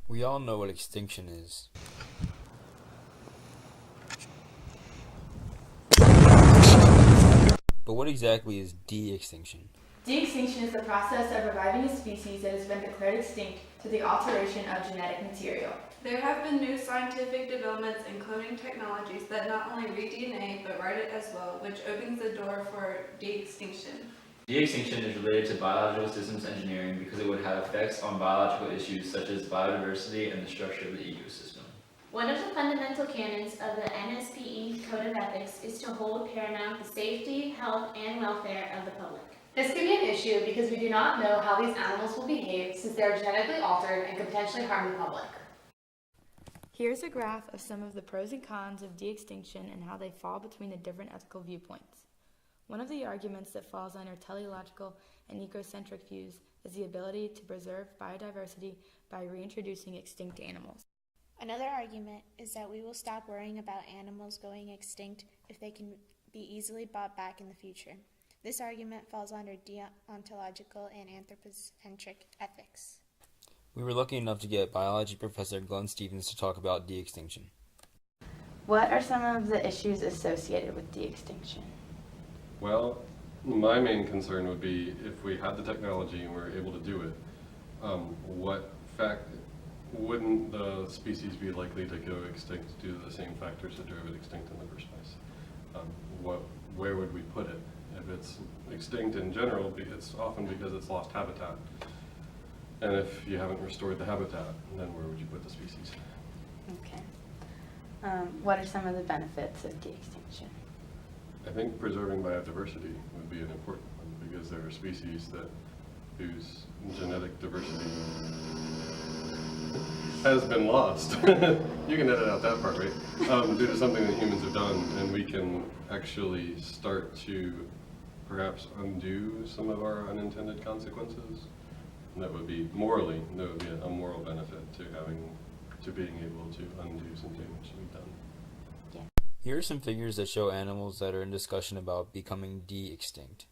We all know what extinction is. But what exactly is de-extinction? De-extinction is the process of reviving a species that has been declared extinct through the alteration of genetic material. There have been new scientific developments in cloning technologies that not only read DNA but write it as well, which opens the door for de-extinction. De-extinction is related to biological systems engineering because it would have effects on biological issues such as biodiversity and the structure of the ecosystem. One of the fundamental canons of the NSPE Code of Ethics is to hold paramount the safety, health, and welfare of the public. This can be an issue because we do not know how these animals will behave since they are genetically altered and could potentially harm the public. Here's a graph of some of the pros and cons of de-extinction and how they fall between the different ethical viewpoints. One of the arguments that falls under teleological and ecocentric views is the ability to preserve biodiversity by reintroducing extinct animals. Another argument is that we will stop worrying about animals going extinct if they can be easily brought back in the future. This argument falls under deontological and anthropocentric ethics. We were lucky enough to get biology professor Glenn Stevens to talk about de-extinction. What are some of the issues associated with de-extinction? Well, my main concern would be if we had the technology and we were able to do it, wouldn't the species be likely to go extinct due to the same factors that drove it extinct in the first place? Where would we put it? If it's extinct in general, it's often because it's lost habitat. And if you haven't restored the habitat, then where would you put the species? Okay. What are some of the benefits of de-extinction? I think preserving biodiversity would be an important one because there are species whose genetic diversity has been lost. You can edit out that part, right? Due to something that humans have done, and we can actually start to perhaps undo some of our unintended consequences. And that would be morally, there would be a moral benefit to being able to undo some damage we've done. Here are some figures that show animals that are in discussion about becoming de-extinct.